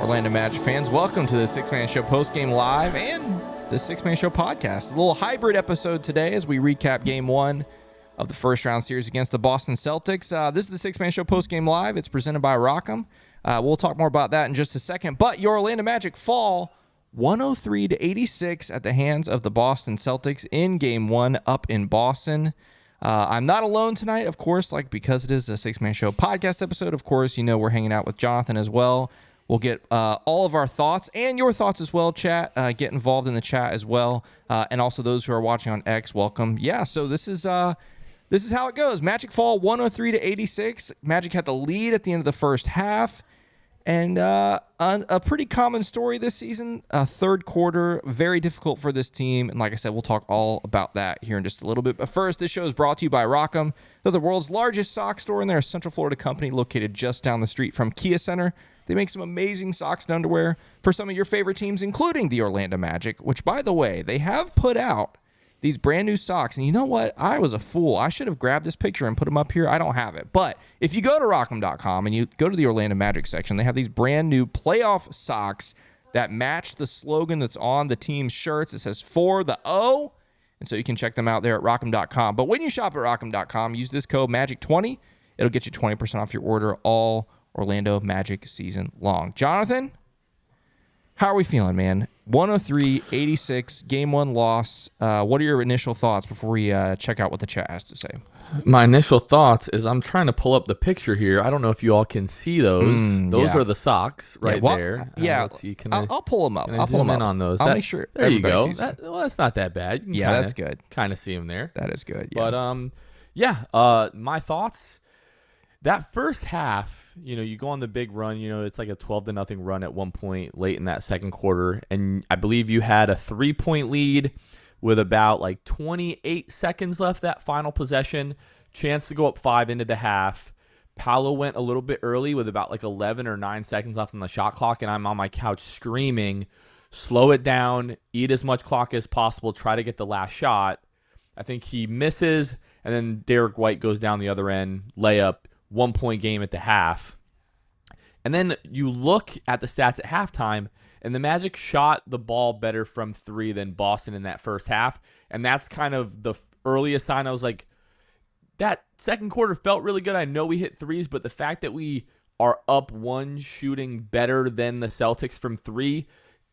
Orlando Magic fans, welcome to the Six Man Show Postgame Live and the Six Man Show podcast. A little hybrid episode today as we recap Game 1 of the first round series against the Boston Celtics. This is the Six Man Show Postgame Live. It's presented by Rock'em. We'll talk more about that in just a second. But your Orlando Magic fall 103-86 at the hands of the Boston Celtics in Game 1 up in Boston. I'm not alone tonight, of course, because it is a Six-Man Show podcast episode. Of course, we're hanging out with Jonathan as well. We'll get all of our thoughts and your thoughts as well, chat. Get involved in the chat as well. And also those who are watching on X, welcome. Yeah, so this is how it goes. Magic fall 103-86. Magic had the lead at the end of the first half. And a pretty common story this season, third quarter, very difficult for this team. And like I said, we'll talk all about that here in just a little bit. But first, this show is brought to you by Rock'em. They're the world's largest sock store, and they're a Central Florida company located just down the street from Kia Center. They make some amazing socks and underwear for some of your favorite teams, including the Orlando Magic, which, by the way, they have put out these brand new socks. And you know what? I was a fool. I should have grabbed this picture and put them up here. I don't have it. But if you go to Rock'em.com and you go to the Orlando Magic section, they have these brand new playoff socks that match the slogan that's on the team's shirts. It says "For the O." And so you can check them out there at Rock'em.com. But when you shop at Rock'em.com, use this code MAGIC20. It'll get you 20% off your order all Orlando Magic season long. Jonathan, how are we feeling, man? 103-86, Game 1 loss. What are your initial thoughts before we check out what the chat has to say? My initial thoughts is I'm trying to pull up the picture here. I don't know if you all can see those. Those are the socks there. Let's see. I'll pull them up. I'll pull them in on those. I'll make sure. There you go. That's not that bad. You can that's good. Kind of see them there. That is good. Yeah. But my thoughts. That first half, you go on the big run. It's like a 12-0 run at one point late in that second quarter, and I believe you had a 3-point lead with about 28 seconds left. That final possession, chance to go up 5 into the half. Paolo went a little bit early with about 11 or 9 seconds left on the shot clock, and I'm on my couch screaming, "Slow it down, eat as much clock as possible, try to get the last shot." I think he misses, and then Derek White goes down the other end, layup. 1-point game at the half. And then you look at the stats at halftime, and the Magic shot the ball better from three than Boston in that first half. And that's kind of the earliest sign. I was like, that second quarter felt really good. I know we hit threes, but the fact that we are up one shooting better than the Celtics from three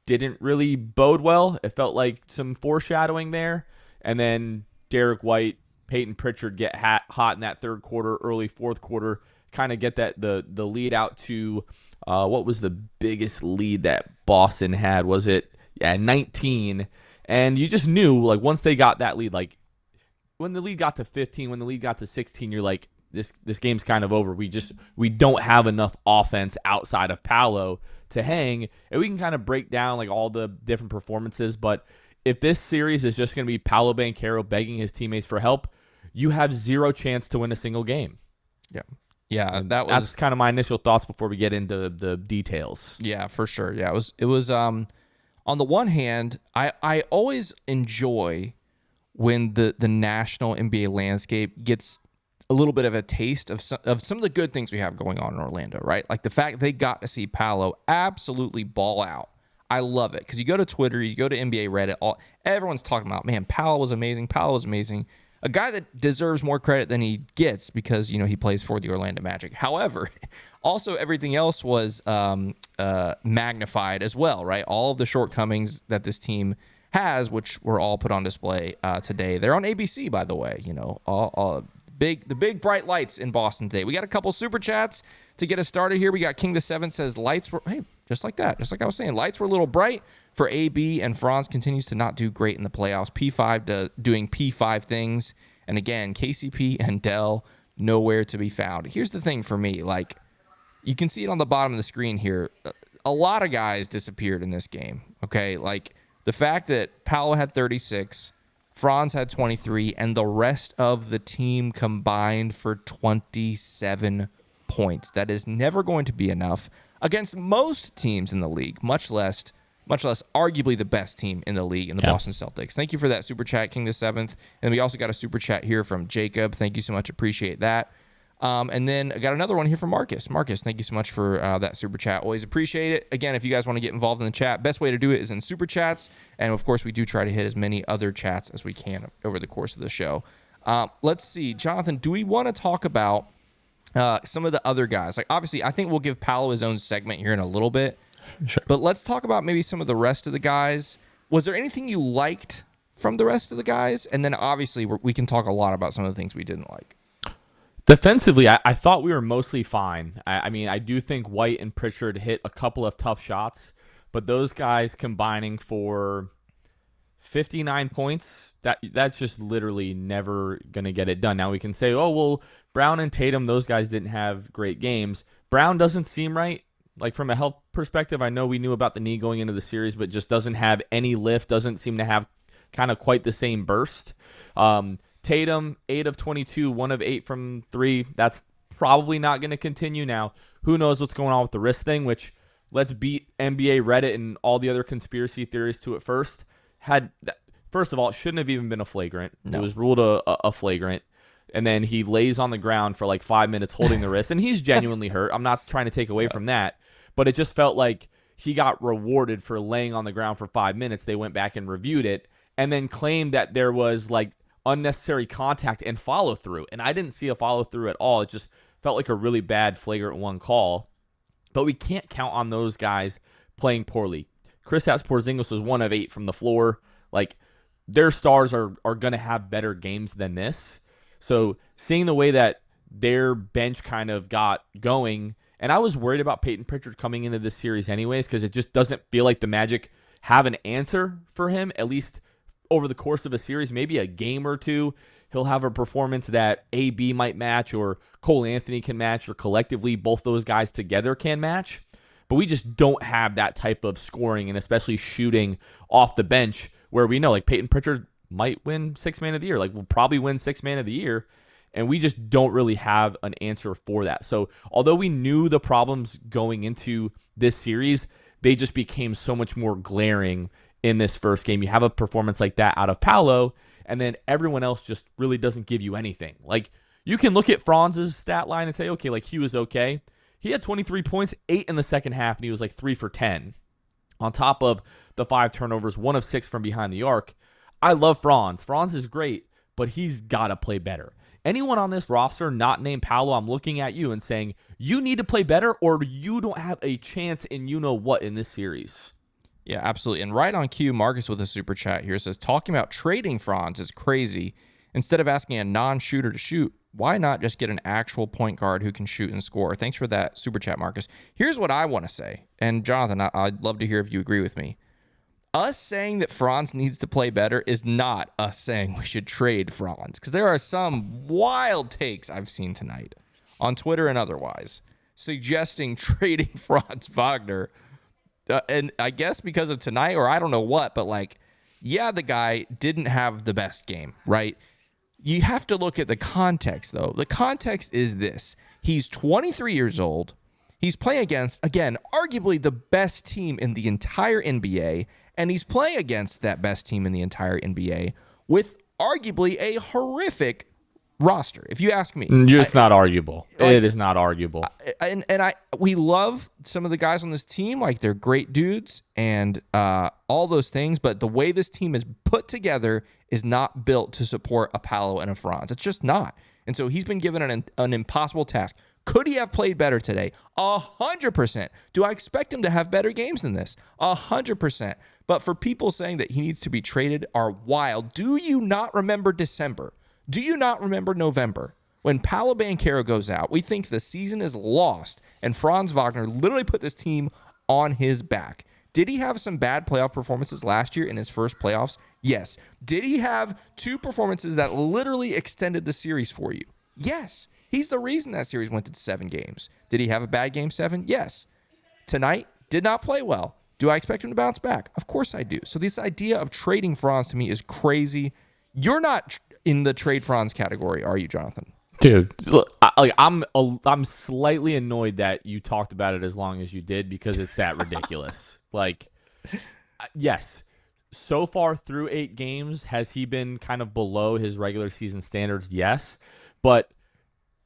didn't really bode well. It felt like some foreshadowing there. And then Derek White, Peyton Pritchard get hot in that third quarter, early fourth quarter, kind of get that the lead out to what was the biggest lead that Boston had? Was it 19? And you just knew once they got that lead, when the lead got to 15, when the lead got to 16, you're like, this game's kind of over. We don't have enough offense outside of Paolo to hang, and we can kind of break down all the different performances, but if this series is just going to be Paolo Banchero begging his teammates for help, you have zero chance to win a single game. Yeah, that's kind of my initial thoughts before we get into the details. Yeah, for sure. Yeah, it was on the one hand, I always enjoy when the national NBA landscape gets a little bit of a taste of some of the good things we have going on in Orlando, right? Like the fact they got to see Paolo absolutely ball out. I love it because you go to Twitter, you go to NBA Reddit, everyone's talking about, man, Paolo was amazing. A guy that deserves more credit than he gets because, he plays for the Orlando Magic. However, also everything else was magnified as well, right? All of the shortcomings that this team has, which were all put on display today. They're on ABC, by the way, the big bright lights in Boston today. We got a couple super chats to get us started here. We got King the 7 says lights were, just like that. Just like I was saying, lights were a little bright for AB, and Franz continues to not do great in the playoffs. P5 doing P5 things. And again, KCP and Dell nowhere to be found. Here's the thing for me. You can see it on the bottom of the screen here. A lot of guys disappeared in this game, okay? The fact that Paolo had 36, Franz had 23, and the rest of the team combined for 27 points. That is never going to be enough against most teams in the league, much less arguably the best team in the league in the Boston Celtics. Thank you for that super chat, King the 7th. And we also got a super chat here from Jacob. Thank you so much. Appreciate that. And then I got another one here from Marcus. Marcus, thank you so much for that super chat. Always appreciate it. Again, if you guys want to get involved in the chat, best way to do it is in super chats. And of course, we do try to hit as many other chats as we can over the course of the show. Let's see, Jonathan, do we want to talk about some of the other guys? Like, obviously, I think we'll give Paolo his own segment here in a little bit. Sure. But let's talk about maybe some of the rest of the guys. Was there anything you liked from the rest of the guys? And then obviously we can talk a lot about some of the things we didn't like. Defensively, I thought we were mostly fine. I mean, I do think White and Pritchard hit a couple of tough shots, but those guys combining for 59 points, that's just literally never going to get it done. Now we can say, oh, well, Brown and Tatum, those guys didn't have great games. Brown doesn't seem right. Like, from a health perspective, I know we knew about the knee going into the series, but just doesn't have any lift, doesn't seem to have kind of quite the same burst. Tatum, 8 of 22, 1 of 8 from 3. That's probably not going to continue now. Who knows what's going on with the wrist thing, which, let's beat NBA Reddit and all the other conspiracy theories to it first. First of all, it shouldn't have even been a flagrant. No. It was ruled a flagrant. And then he lays on the ground for like 5 minutes holding the wrist, and he's genuinely hurt. I'm not trying to take away from that, but it just felt like he got rewarded for laying on the ground for 5 minutes. They went back and reviewed it and then claimed that there was like unnecessary contact and follow through. And I didn't see a follow through at all. It just felt like a really bad flagrant 1 call. But we can't count on those guys playing poorly. Kristaps Porzingis was 1 of 8 from the floor. Like, their stars are going to have better games than this. So seeing the way that their bench kind of got going, and I was worried about Peyton Pritchard coming into this series anyways, because it just doesn't feel like the Magic have an answer for him, at least over the course of a series, maybe a game or two. He'll have a performance that AB might match, or Cole Anthony can match, or collectively both those guys together can match. But we just don't have that type of scoring, and especially shooting off the bench, where we know like Peyton Pritchard might win 6th man of the year. Like, we'll probably win 6th man of the year. And we just don't really have an answer for that. So although we knew the problems going into this series, they just became so much more glaring in this first game. You have a performance like that out of Paolo, and then everyone else just really doesn't give you anything. Like, you can look at Franz's stat line and say, okay, like, he was okay. He had 23 points, 8 in the second half, and he was like 3 for 10. On top of the 5 turnovers, 1 of 6 from behind the arc. I love Franz. Franz is great, but he's got to play better. Anyone on this roster not named Paolo, I'm looking at you and saying, you need to play better, or you don't have a chance in you-know-what in this series. Yeah, absolutely. And right on cue, Marcus with a super chat here says, talking about trading Franz is crazy. Instead of asking a non-shooter to shoot, why not just get an actual point guard who can shoot and score? Thanks for that super chat, Marcus. Here's what I want to say. And Jonathan, I'd love to hear if you agree with me. Us saying that Franz needs to play better is not us saying we should trade Franz, because there are some wild takes I've seen tonight on Twitter and otherwise suggesting trading Franz Wagner. And I guess because of tonight, or I don't know what, but like, yeah, the guy didn't have the best game, right? You have to look at the context, though. The context is this. He's 23 years old. He's playing against, again, arguably the best team in the entire NBA, and he's playing against that best team in the entire NBA with arguably a horrific roster, if you ask me. It's not arguable. Like, it is not arguable. We love some of the guys on this team, like they're great dudes and all those things, but the way this team is put together is not built to support a Paolo and a Franz. It's just not. And so he's been given an impossible task. Could he have played better today? 100%. Do I expect him to have better games than this? 100%. But for people saying that he needs to be traded are wild. Do you not remember December? Do you not remember November? When Paolo Banchero goes out, we think the season is lost, and Franz Wagner literally put this team on his back. Did he have some bad playoff performances last year in his first playoffs? Yes. Did he have 2 performances that literally extended the series for you? Yes. He's the reason that series went to 7 games. Did he have a bad game 7? Yes. Tonight, did not play well. Do I expect him to bounce back? Of course I do. So this idea of trading Franz to me is crazy. You're not in the trade Franz category, are you, Jonathan? Dude, look, I'm slightly annoyed that you talked about it as long as you did, because it's that ridiculous. Like, yes, so far through 8 games, has he been kind of below his regular season standards? Yes, but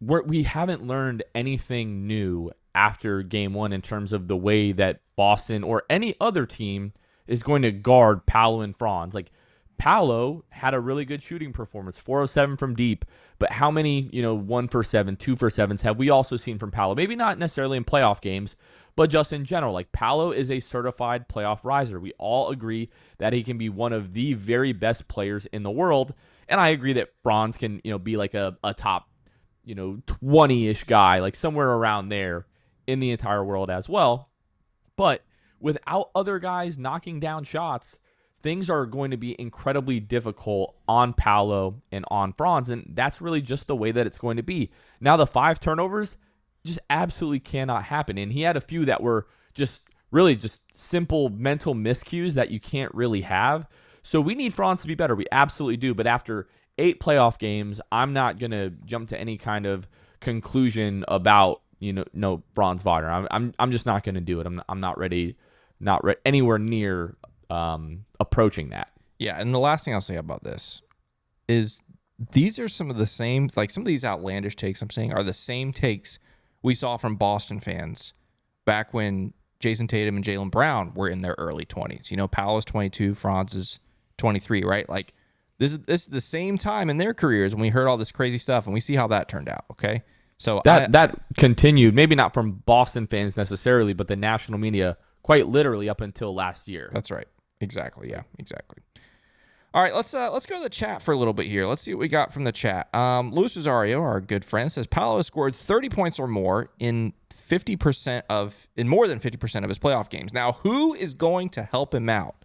we haven't learned anything new after game one in terms of the way that Boston or any other team is going to guard Paolo and Franz. Like, Paolo had a really good shooting performance, 407 from deep, but how many, 1 for 7, 2 for 7s have we also seen from Paolo? Maybe not necessarily in playoff games, but just in general. Like, Paolo is a certified playoff riser. We all agree that he can be one of the very best players in the world, and I agree that Franz can, be like a top 20-ish guy, like somewhere around there in the entire world as well. But without other guys knocking down shots, things are going to be incredibly difficult on Paolo and on Franz, and that's really just the way that it's going to be. Now, the 5 turnovers just absolutely cannot happen, and he had a few that were just really just simple mental miscues that you can't really have. So we need Franz to be better. We absolutely do, but after 8 playoff games, I'm not going to jump to any kind of conclusion about, no Franz Wagner. I'm just not going to do it. I'm not ready, anywhere near approaching that. Yeah, and the last thing I'll say about this is these are some of the same, like some of these outlandish takes I'm saying are the same takes we saw from Boston fans back when Jason Tatum and Jaylen Brown were in their early 20s. Paolo's 22, Franz is 23, right? Like, this is the same time in their careers when we heard all this crazy stuff, and we see how that turned out, okay? So that continued, maybe not from Boston fans necessarily, but the national media quite literally up until last year. That's right. Exactly. Yeah, exactly. All right, let's go to the chat for a little bit here. Let's see what we got from the chat. Luis Rosario, our good friend, says Paolo has scored 30 points or more in more than 50% of his playoff games. Now, who is going to help him out?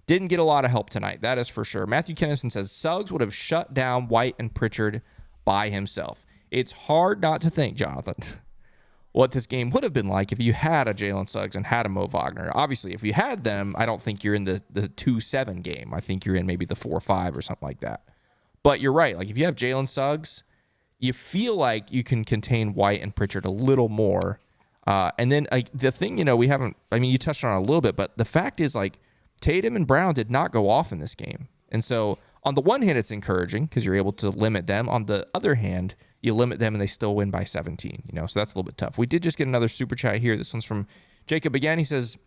Didn't get a lot of help tonight, that is for sure. Matthew Kennison says Suggs would have shut down White and Pritchard by himself. It's hard not to think, Jonathan, what this game would have been like if you had a Jalen Suggs and had a Mo Wagner. Obviously, if you had them, I don't think you're in the 2-7 game. I think you're in maybe the 4-5 or something like that. But you're right. Like, if you have Jalen Suggs, you feel like you can contain White and Pritchard a little more. And then the thing, you touched on it a little bit, but the fact is, like, Tatum and Brown did not go off in this game. And so on the one hand, it's encouraging because you're able to limit them. On the other hand, you limit them and they still win by 17. So that's a little bit tough. We did just get another super chat here. This one's from Jacob again. He says,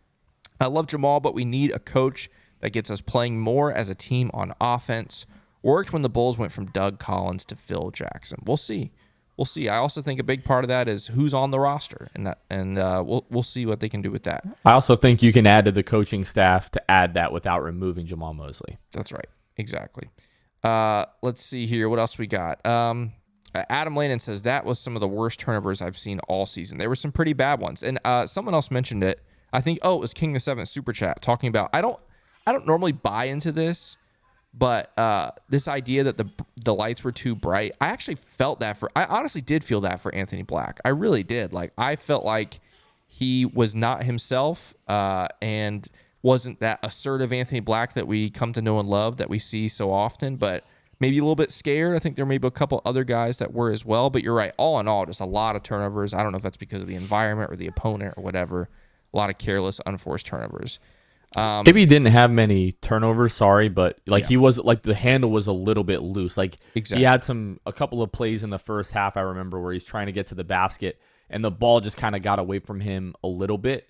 I love Jamal, but we need a coach that gets us playing more as a team on offense. Worked when the Bulls went from Doug Collins to Phil Jackson. We'll see. I also think a big part of that is who's on the roster, and we'll see what they can do with that. I also think you can add to the coaching staff to add that without removing Jamal Mosley. That's right. Exactly. Let's see here. What else we got? Adam Landon says that was some of the worst turnovers I've seen all season. There were some pretty bad ones. And someone else mentioned it. I think, it was King the Seventh Super Chat talking about, I don't normally buy into this, but this idea that the lights were too bright, I honestly did feel that for Anthony Black. I really did. Like, I felt like he was not himself and wasn't that assertive Anthony Black that we come to know and love that we see so often, but maybe a little bit scared. I think there may be a couple other guys that were as well, but you're right. All in all, just a lot of turnovers. I don't know if that's because of the environment or the opponent or whatever. A lot of careless, unforced turnovers. Maybe he didn't have many turnovers, but he was like the handle was a little bit loose. Like, exactly. He had a couple of plays in the first half, I remember, where he's trying to get to the basket and the ball just kind of got away from him a little bit.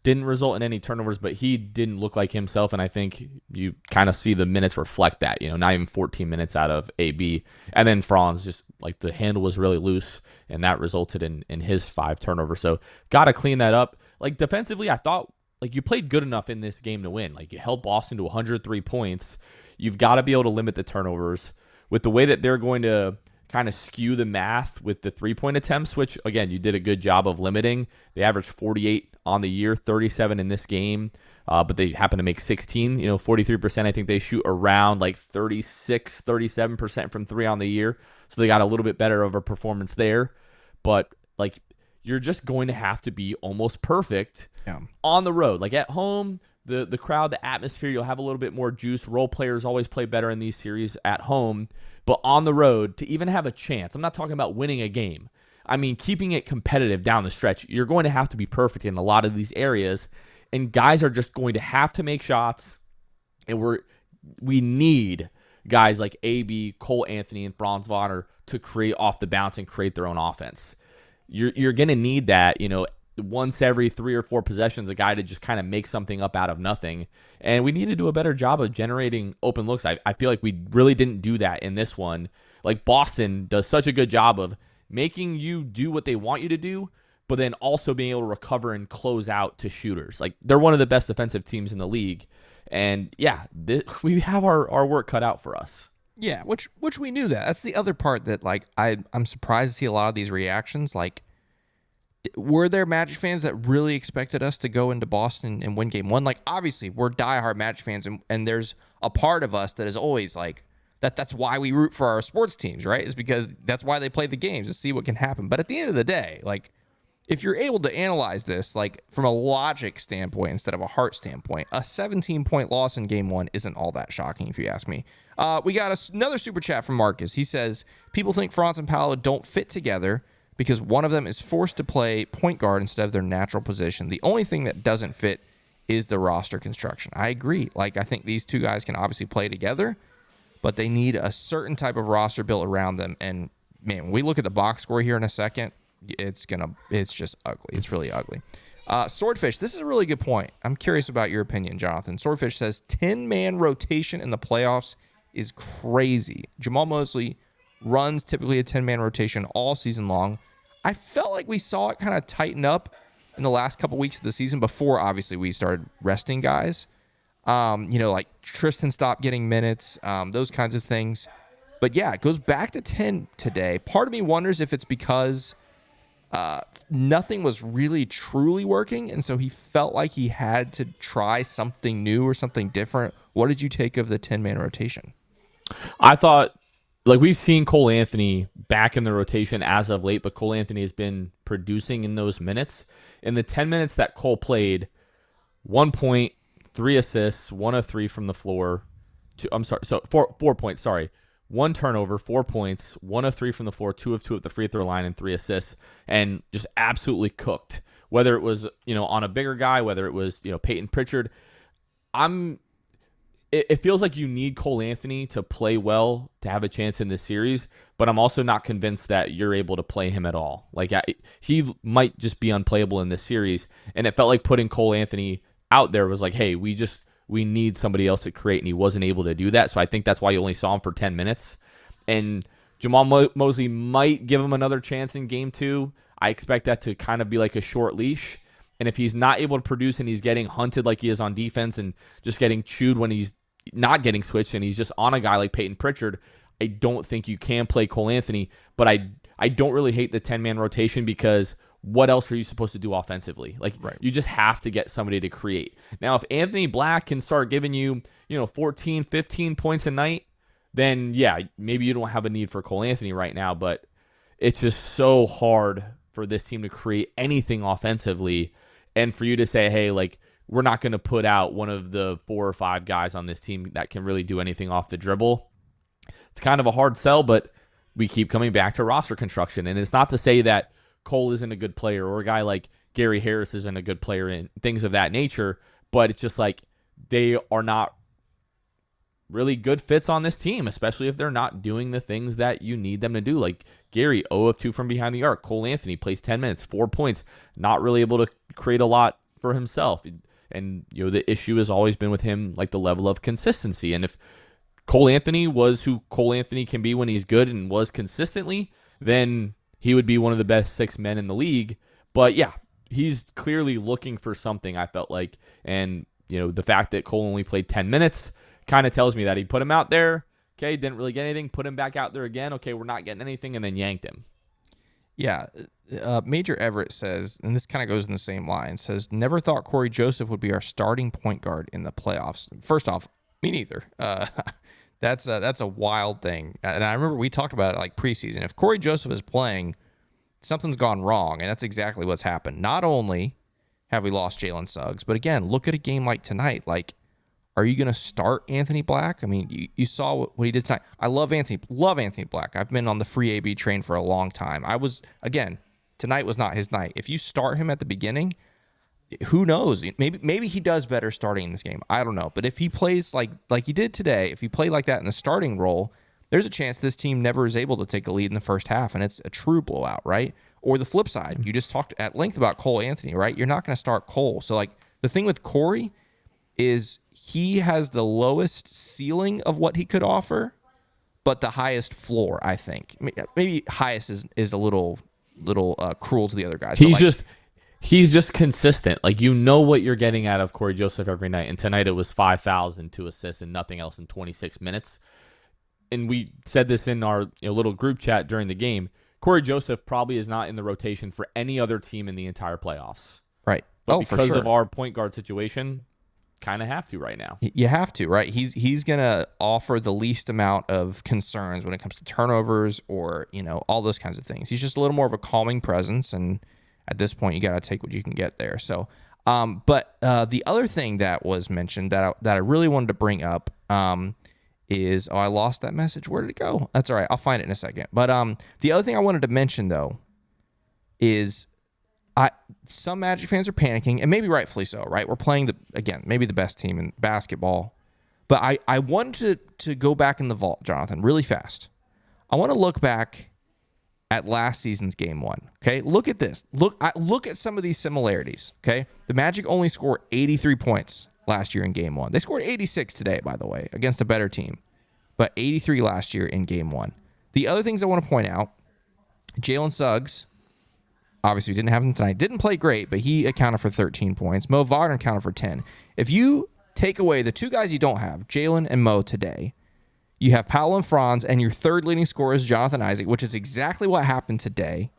Didn't result in any turnovers, but he didn't look like himself, and I think you kind of see the minutes reflect that. Not even 14 minutes out of AB, and then Franz just like the handle was really loose, and that resulted in his 5 turnovers. So got to clean that up. Like, defensively, I thought like you played good enough in this game to win. Like, you held Boston to 103 points. You've got to be able to limit the turnovers with the way that they're going to kind of skew the math with the 3-point attempts, which, again, you did a good job of limiting. They averaged 48 on the year, 37 in this game, but they happen to make 16, 43%. I think they shoot around like 36, 37% from 3 on the year. So they got a little bit better of a performance there. But, like, you're just going to have to be almost perfect on the road. Like, at home, the crowd, the atmosphere, you'll have a little bit more juice. Role players always play better in these series at home. But on the road, to even have a chance, I'm not talking about winning a game. I mean, keeping it competitive down the stretch, you're going to have to be perfect in a lot of these areas. And guys are just going to have to make shots. And we need guys like AB, Cole Anthony, and Franz Wagner to create off the bounce and create their own offense. You're going to need that, once every 3 or 4 possessions, a guy to just kind of make something up out of nothing. And we need to do a better job of generating open looks. I feel like we really didn't do that in this one. Like Boston does such a good job of making you do what they want you to do, but then also being able to recover and close out to shooters. Like they're one of the best defensive teams in the league. And yeah, we have our work cut out for us. Yeah, which we knew that. That's the other part that like I'm surprised to see a lot of these reactions. Like, were there Magic fans that really expected us to go into Boston and win game 1? Like, obviously, we're diehard Magic fans, and there's a part of us that is always like, that's why we root for our sports teams, right? Is because that's why they play the games, to see what can happen. But at the end of the day, like, if you're able to analyze this, like, from a logic standpoint instead of a heart standpoint, a 17-point loss in game 1 isn't all that shocking, if you ask me. We got another super chat from Marcus. He says, people think Franz and Paolo don't fit together because one of them is forced to play point guard instead of their natural position. The only thing that doesn't fit is the roster construction. I agree. Like, I think these two guys can obviously play together, but they need a certain type of roster built around them. And, man, when we look at the box score here in a second, it's just ugly. It's really ugly. Swordfish, this is a really good point. I'm curious about your opinion, Jonathan. Swordfish says 10-man rotation in the playoffs is crazy. Jamal Mosley runs typically a 10-man rotation all season long. I felt like we saw it kind of tighten up in the last couple weeks of the season before, obviously, we started resting guys. Like Tristan stopped getting minutes, those kinds of things. But, yeah, it goes back to 10 today. Part of me wonders if it's because nothing was really truly working, and so he felt like he had to try something new or something different. What did you take of the 10-man rotation? I thought, like, we've seen Cole Anthony back in the rotation as of late, but Cole Anthony has been producing in those minutes. In the 10 minutes that Cole played, 1 point, 3 assists, 1 of 3 from the floor. 4 points, sorry. 1 turnover, 4 points, 1 of 3 from the floor, 2 of 2 at the free throw line, and 3 assists, and just absolutely cooked. Whether it was, on a bigger guy, whether it was, Peyton Pritchard, it feels like you need Cole Anthony to play well to have a chance in this series, but I'm also not convinced that you're able to play him at all. Like, he might just be unplayable in this series, and it felt like putting Cole Anthony out there was like, hey, we need somebody else to create, and he wasn't able to do that, so I think that's why you only saw him for 10 minutes. And Jamal Mosley might give him another chance in game 2. I expect that to kind of be like a short leash, and if he's not able to produce and he's getting hunted like he is on defense and just getting chewed when he's not getting switched and he's just on a guy like Peyton Pritchard, I don't think you can play Cole Anthony. But I don't really hate the 10-man rotation because what else are you supposed to do offensively? Like, right. You just have to get somebody to create. Now, if Anthony Black can start giving you, 14, 15 points a night, then yeah, maybe you don't have a need for Cole Anthony right now, but it's just so hard for this team to create anything offensively. And for you to say, hey, like, we're not going to put out one of the 4 or 5 guys on this team that can really do anything off the dribble. It's kind of a hard sell, but we keep coming back to roster construction. And it's not to say that Cole isn't a good player or a guy like Gary Harris isn't a good player and things of that nature, but it's just like they are not really good fits on this team, especially if they're not doing the things that you need them to do. Like Gary, 0 of 2 from behind the arc. Cole Anthony plays 10 minutes, 4 points, not really able to create a lot for himself. And, the issue has always been with him, like the level of consistency. And if Cole Anthony was who Cole Anthony can be when he's good and was consistently, then he would be one of the best 6 men in the league. But yeah, he's clearly looking for something, I felt like. And, the fact that Cole only played 10 minutes kind of tells me that he put him out there. Okay, didn't really get anything. Put him back out there again. Okay, we're not getting anything, and then yanked him. Yeah, Major Everett says, and this kind of goes in the same line, says, never thought Corey Joseph would be our starting point guard in the playoffs. First off, me neither. That's a wild thing. And I remember we talked about it like preseason. If Corey Joseph is playing, something's gone wrong, and that's exactly what's happened. Not only have we lost Jalen Suggs, but again, look at a game like tonight. Like, are you going to start Anthony Black? I mean, you saw what he did tonight. I love Anthony Black. I've been on the free AB train for a long time. Tonight was not his night. If you start him at the beginning, who knows? Maybe he does better starting in this game. I don't know. But if he plays like he did today, if he played like that in the starting role, there's a chance this team never is able to take a lead in the first half, and it's a true blowout, right? Or the flip side, you just talked at length about Cole Anthony, right? You're not going to start Cole. So, like, the thing with Corey is he has the lowest ceiling of what he could offer, but the highest floor, I think. Maybe highest is a little cruel to the other guys. He's just consistent. Like, you know what you're getting out of Corey Joseph every night. And tonight it was 5,000, 2 assists, and nothing else in 26 minutes. And we said this in our little group chat during the game. Corey Joseph probably is not in the rotation for any other team in the entire playoffs. Right. But because of our point guard situation, kind of have to right now. You have to, right? He's going to offer the least amount of concerns when it comes to turnovers or, all those kinds of things. He's just a little more of a calming presence, and at this point, you got to take what you can get there. So, but the other thing that was mentioned that I really wanted to bring up is, I lost that message. Where did it go? That's all right. I'll find it in a second. But the other thing I wanted to mention, though, is some Magic fans are panicking, and maybe rightfully so, right? We're playing, maybe the best team in basketball. But I wanted to go back in the vault, Jonathan, really fast. I want to look back at last season's Game 1, okay? Look at this. Look at some of these similarities, okay? The Magic only scored 83 points last year in Game 1. They scored 86 today, by the way, against a better team, but 83 last year in Game 1. The other things I want to point out, Jalen Suggs, obviously we didn't have him tonight, didn't play great, but he accounted for 13 points. Mo Wagner accounted for 10. If you take away the two guys you don't have, Jalen and Mo today, you have Paolo and Franz, and your third leading scorer is Jonathan Isaac, which is exactly what happened today.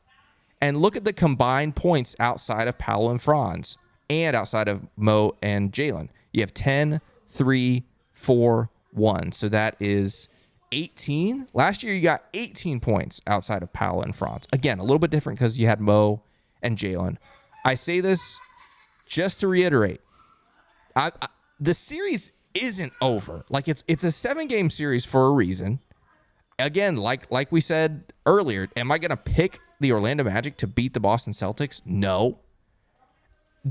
And look at the combined points outside of Paolo and Franz and outside of Mo and Jalen. You have 10, 3, 4, 1. So that is 18. Last year, you got 18 points outside of Paolo and Franz. Again, a little bit different because you had Mo and Jalen. I say this just to reiterate. The series isn't over. Like, it's a 7-game series for a reason. Again, like we said earlier, am I going to pick the Orlando Magic to beat the Boston Celtics? No.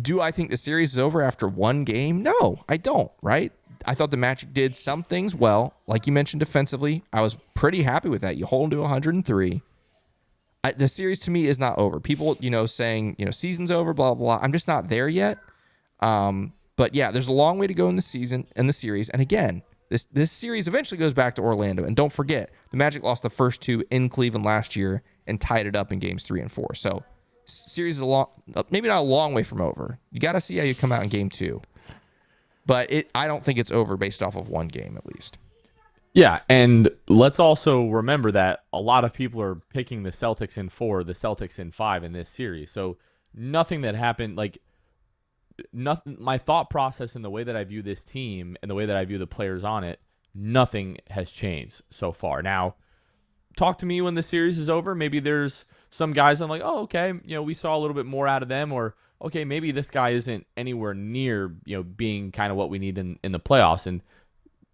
Do I think the series is over after one game? No, I don't, right? I thought the Magic did some things well. Like you mentioned defensively, I was pretty happy with that. You hold them to 103. The series to me is not over. People, saying, season's over, blah, blah, blah. I'm just not there yet. But yeah, there's a long way to go in the series. And again, this series eventually goes back to Orlando. And don't forget, the Magic lost the first two in Cleveland last year and tied it up in games 3 and 4. So series is maybe not a long way from over. You got to see how you come out in game 2. But I don't think it's over based off of one game, at least. Yeah, and let's also remember that a lot of people are picking the Celtics in 4, the Celtics in 5 in this series. So nothing that happened, nothing. My thought process and the way that I view this team and the way that I view the players on it, nothing has changed so far. Now, talk to me when the series is over. Maybe there's some guys I'm like, oh, okay, we saw a little bit more out of them, or okay, maybe this guy isn't anywhere near, being kind of what we need in the playoffs. And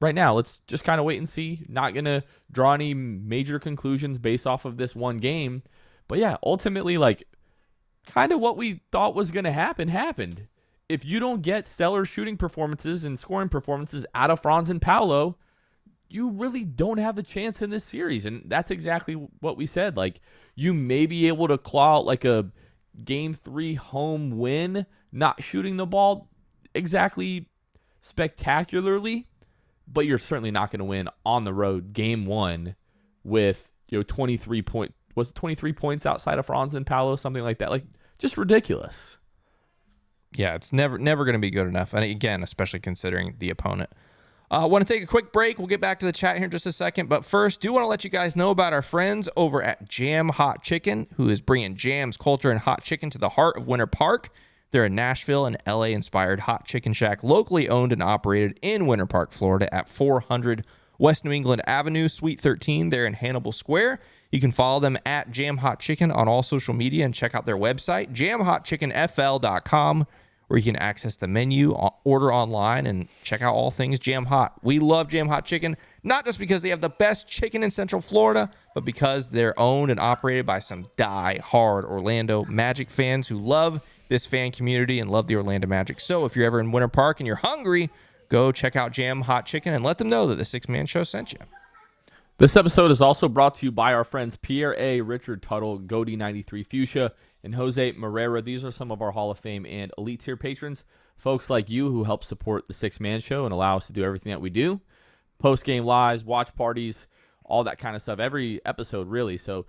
right now, let's just kind of wait and see. Not going to draw any major conclusions based off of this one game. But yeah, ultimately, kind of what we thought was going to happen happened. If you don't get stellar shooting performances and scoring performances out of Franz and Paolo, you really don't have a chance in this series. And that's exactly what we said. You may be able to claw out a Game 3 home win, not shooting the ball exactly spectacularly, but you're certainly not going to win on the road Game 1 with 23 points outside of Franz and Paolo, something like that. Just ridiculous. Yeah, it's never going to be good enough. And again, especially considering the opponent. I want to take a quick break. We'll get back to the chat here in just a second. But first, do want to let you guys know about our friends over at Jam Hot Chicken, who is bringing jams, culture, and hot chicken to the heart of Winter Park. They're a Nashville and LA-inspired hot chicken shack, locally owned and operated in Winter Park, Florida, at 400 West New England Avenue, Suite 13. They're in Hannibal Square. You can follow them at Jam Hot Chicken on all social media and check out their website, jamhotchickenfl.com. where you can access the menu, order online, and check out all things Jam Hot. We love Jam Hot Chicken, not just because they have the best chicken in Central Florida, but because they're owned and operated by some die-hard Orlando Magic fans who love this fan community and love the Orlando Magic. So if you're ever in Winter Park and you're hungry, go check out Jam Hot Chicken and let them know that the Six Man Show sent you. This episode is also brought to you by our friends Pierre A., Richard Tuttle, Goody 93 Fuchsia, and Jose Moreira. These are some of our Hall of Fame and Elite Tier patrons, folks like you who help support the Six Man Show and allow us to do everything that we do. Post-game lives, watch parties, all that kind of stuff, every episode really. So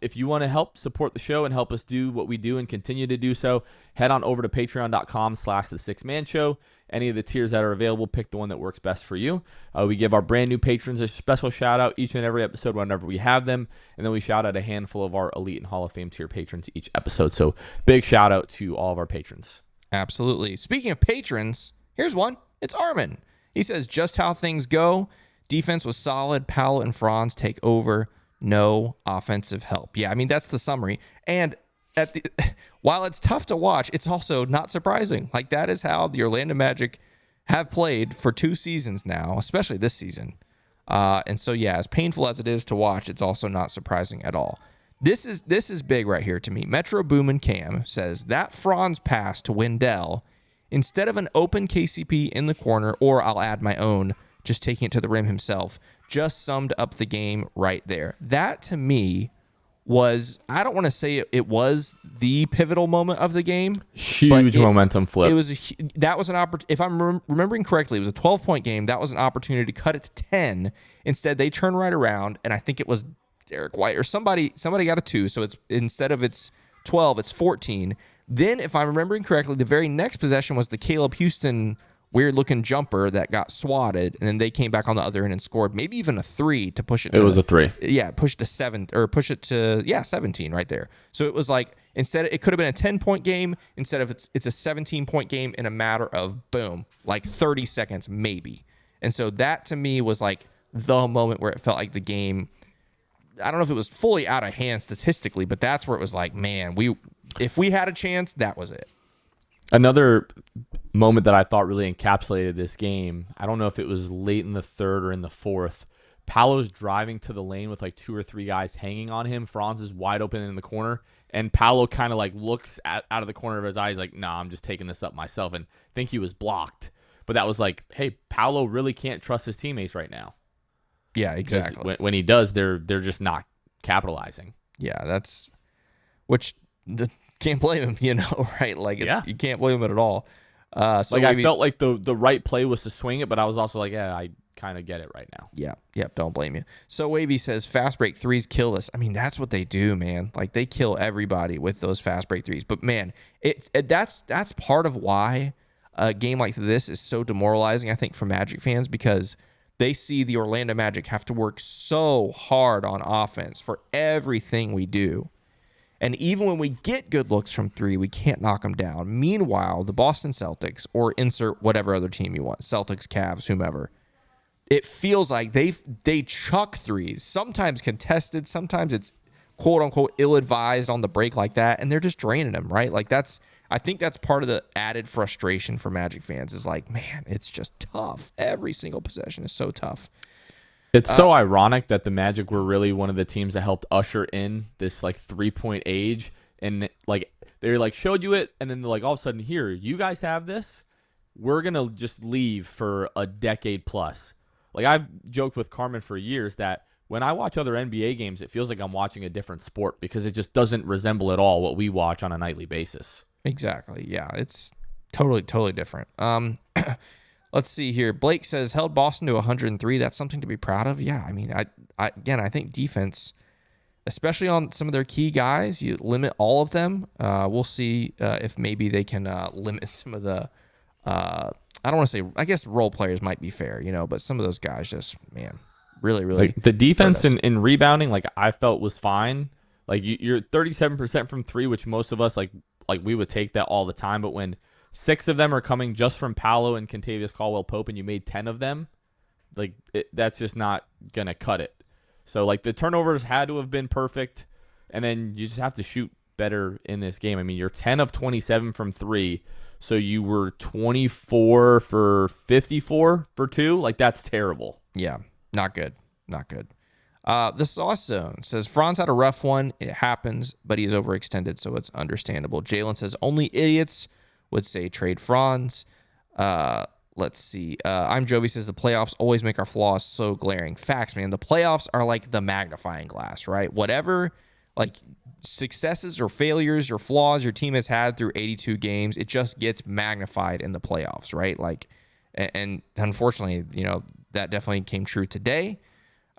if you want to help support the show and help us do what we do and continue to do so, head on over to patreon.com/the Six Man Show. Any of the tiers that are available, pick the one that works best for you. We give our brand new patrons a special shout out each and every episode whenever we have them. And then we shout out a handful of our Elite and Hall of Fame tier patrons each episode. So big shout out to all of our patrons. Absolutely. Speaking of patrons, here's one. It's Armin. He says, just how things go. Defense was solid. Powell and Franz take over. No offensive help. Yeah, I mean, that's the summary. And while it's tough to watch, it's also not surprising. Like, that is how the Orlando Magic have played for 2 seasons now, especially this season. And so, yeah, as painful as it is to watch, it's also not surprising at all. This is big right here to me. Metro Boomin Cam says that Franz pass to Wendell, instead of an open KCP in the corner, or I'll add my own, just taking it to the rim himself, just summed up the game right there. That to me was, I don't want to say it was the pivotal moment of the game. Huge momentum flip. It was that was an opportunity. If I'm remembering correctly, it was a 12-point game. That was an opportunity to cut it to 10. Instead, they turned right around, and I think it was Derek White or somebody got a 2. So it's, instead of it's 12, it's 14. Then, if I'm remembering correctly, the very next possession was the Caleb Houston weird-looking jumper that got swatted, and then they came back on the other end and scored maybe even a 3 to push it. It was a 3. Yeah, push it to 7, or push it to 17 right there. So it was like, instead it could have been a 10-point game. Instead of it's a 17-point game in a matter of boom, like 30 seconds maybe. And so that to me was like the moment where it felt like the game, I don't know if it was fully out of hand statistically, but that's where it was like, man, if we had a chance, that was it. Another moment that I thought really encapsulated this game, I don't know if it was late in the third or in the fourth, Paolo's driving to the lane with like 2 or 3 guys hanging on him. Franz is wide open in the corner, and Paolo kind of like looks out of the corner of his eyes like, nah, I'm just taking this up myself, and think he was blocked. But that was like, hey, Paolo really can't trust his teammates right now. Yeah, exactly. When he does, they're just not capitalizing. Yeah, that's, which can't blame him, right? Like, you can't blame him at all. So I felt like the right play was to swing it, but I was also like, yeah, I kind of get it right now. Yeah, don't blame you. So Wavy says fast break threes kill us. I mean, that's what they do, man. Like, they kill everybody with those fast break threes. But man, that's part of why a game like this is so demoralizing, I think, for Magic fans, because they see the Orlando Magic have to work so hard on offense for everything we do. And even when we get good looks from 3, we can't knock them down. Meanwhile, the Boston Celtics, or insert whatever other team you want, Celtics, Cavs, whomever, it feels like they chuck threes, sometimes contested, sometimes it's quote-unquote ill-advised on the break like that, and they're just draining them, right? Like, I think that's part of the added frustration for Magic fans is like, man, it's just tough. Every single possession is so tough. It's so ironic that the Magic were really one of the teams that helped usher in this like 3-point age, and like they like showed you it, and then they're like, all of a sudden, here, you guys have this. We're gonna just leave for a decade plus. Like, I've joked with Carmen for years that when I watch other NBA games, it feels like I'm watching a different sport because it just doesn't resemble at all what we watch on a nightly basis. Exactly. Yeah, it's totally different. Let's see here. Blake says held Boston to 103. That's something to be proud of. Yeah, I mean, I think defense, especially on some of their key guys, you limit all of them. We'll see if maybe they can limit some of the. I don't want to say. I guess role players might be fair, but some of those guys just, man, really. Like the defense in rebounding, like I felt was fine. Like you're 37% from 3, which most of us like we would take that all the time. But when 6 of them are coming just from Paolo and Kentavious Caldwell-Pope, and you made 10 of them, like that's just not gonna cut it. So like the turnovers had to have been perfect, and then you just have to shoot better in this game. I mean, you're 10 of 27 from 3, so you were 24 for 54 for 2. Like, that's terrible. Yeah, not good. The Sauce Zone says Franz had a rough one. It happens, but he is overextended, so it's understandable. Jalen says only idiots would say trade Franz. Let's see. I'm Jovi says the playoffs always make our flaws so glaring. Facts, man. The playoffs are like the magnifying glass, right? Whatever, like successes or failures or flaws your team has had through 82 games, it just gets magnified in the playoffs, right? Like, and unfortunately, that definitely came true today.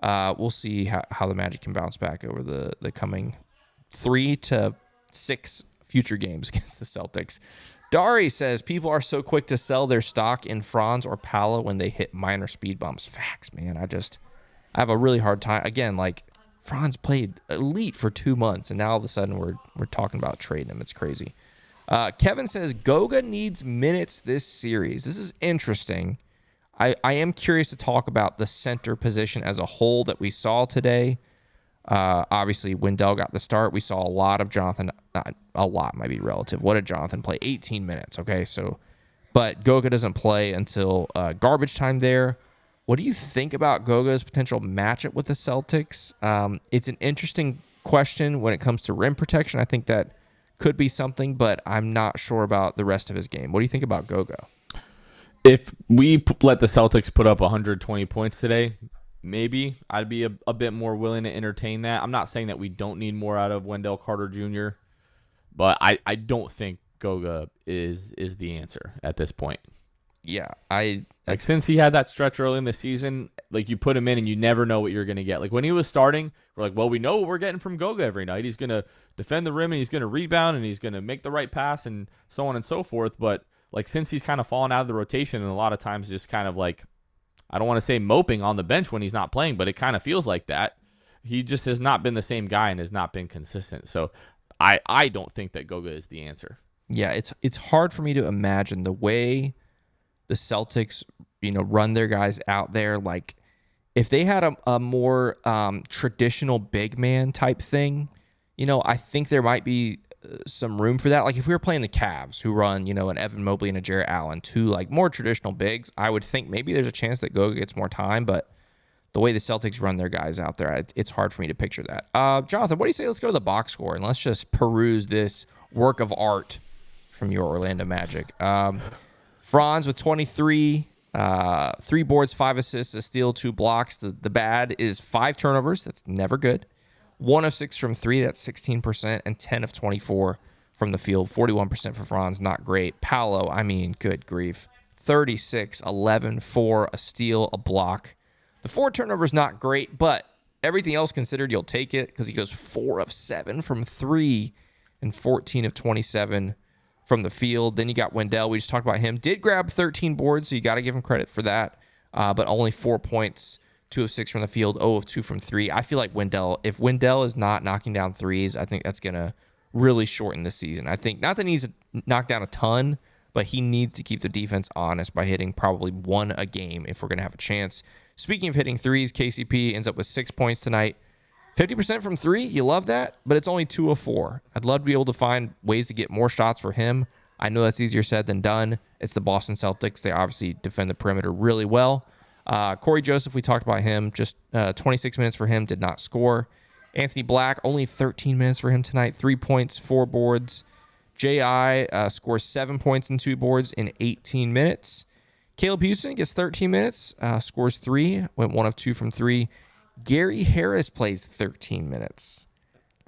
We'll see how the Magic can bounce back over the coming 3 to 6 future games against the Celtics. Dari says people are so quick to sell their stock in Franz or Paolo when they hit minor speed bumps. Facts, man. I have a really hard time. Again, like Franz played elite for 2 months, and now all of a sudden we're talking about trading him. It's crazy. Kevin says Goga needs minutes this series. This is interesting. I am curious to talk about the center position as a whole that we saw today. Obviously, Wendell got the start. We saw a lot of Jonathan. A lot might be relative. What did Jonathan play? 18 minutes. Okay, but Goga doesn't play until garbage time there. What do you think about Goga's potential matchup with the Celtics? It's an interesting question when it comes to rim protection. I think that could be something, but I'm not sure about the rest of his game. What do you think about Goga? If we let the Celtics put up 120 points today, maybe I'd be a bit more willing to entertain that. I'm not saying that we don't need more out of Wendell Carter Jr., but I don't think Goga is the answer at this point. Yeah, since he had that stretch early in the season, like you put him in and you never know what you're going to get. Like when he was starting, we're like, well, we know what we're getting from Goga every night. He's going to defend the rim and he's going to rebound and he's going to make the right pass and so on and so forth. But like since he's kind of fallen out of the rotation and a lot of times just kind of like, I don't want to say moping on the bench when he's not playing, but it kind of feels like that. He just has not been the same guy and has not been consistent. So I don't think that Goga is the answer. Yeah, it's hard for me to imagine the way the Celtics, run their guys out there. Like if they had a more traditional big man type thing, I think there might be some room for that. Like if we were playing the Cavs who run, an Evan Mobley and a Jarrett Allen, two like more traditional bigs, I would think maybe there's a chance that Goga gets more time, but the way the Celtics run their guys out there, it's hard for me to picture that. Jonathan, what do you say? Let's go to the box score and let's just peruse this work of art from your Orlando Magic. Franz with 23, 3 boards, 5 assists, a steal, 2 blocks. The bad is 5 turnovers. That's never good. 1 of 6 from 3. That's 16%. And 10 of 24 from the field. 41% for Franz. Not great. Paolo, good grief. 36, 11, 4, a steal, a block. The 4 turnovers not great, but everything else considered, you'll take it because he goes 4 of 7 from 3 and 14 of 27 from the field. Then you got Wendell. We just talked about him. Did grab 13 boards, so you got to give him credit for that. But only 4 points, 2 of 6 from the field, 0 of 2 from 3. I feel like if Wendell is not knocking down threes, I think that's going to really shorten the season. I think not that he needs to knock down a ton, but he needs to keep the defense honest by hitting probably 1 a game if we're going to have a chance. Speaking of hitting threes, KCP ends up with 6 points tonight. 50% from 3, you love that, but it's only 2 of 4. I'd love to be able to find ways to get more shots for him. I know that's easier said than done. It's the Boston Celtics. They obviously defend the perimeter really well. Corey Joseph, we talked about him. Just 26 minutes for him, did not score. Anthony Black, only 13 minutes for him tonight. 3 points, 4 boards. J.I. Scores 7 points and 2 boards in 18 minutes. Caleb Houston gets 13 minutes, scores 3, went 1 of 2 from 3. Gary Harris plays 13 minutes.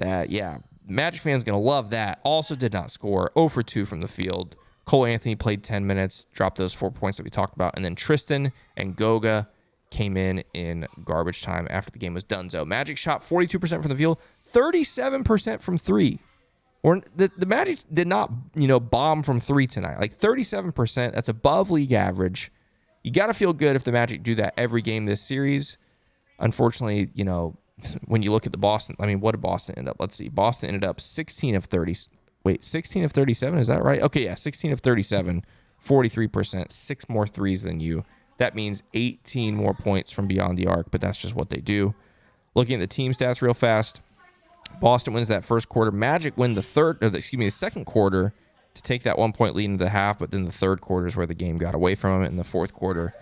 Magic fans going to love that. Also did not score, 0 for 2 from the field. Cole Anthony played 10 minutes, dropped those 4 points that we talked about. And then Tristan and Goga came in garbage time after the game was done. So Magic shot 42% from the field, 37% from 3. Or the Magic did not, bomb from 3 tonight. Like 37%, that's above league average. You got to feel good if the Magic do that every game this series. Unfortunately, when you look at the Boston, what did Boston end up? Let's see. Boston ended up 16 of 30. Wait, 16 of 37, is that right? Okay, yeah, 16 of 37, 43%, 6 more threes than you. That means 18 more points from beyond the arc, but that's just what they do. Looking at the team stats real fast, Boston wins that first quarter. Magic win the second quarter to take that 1-point lead into the half, but then the third quarter is where the game got away from them, and the fourth quarter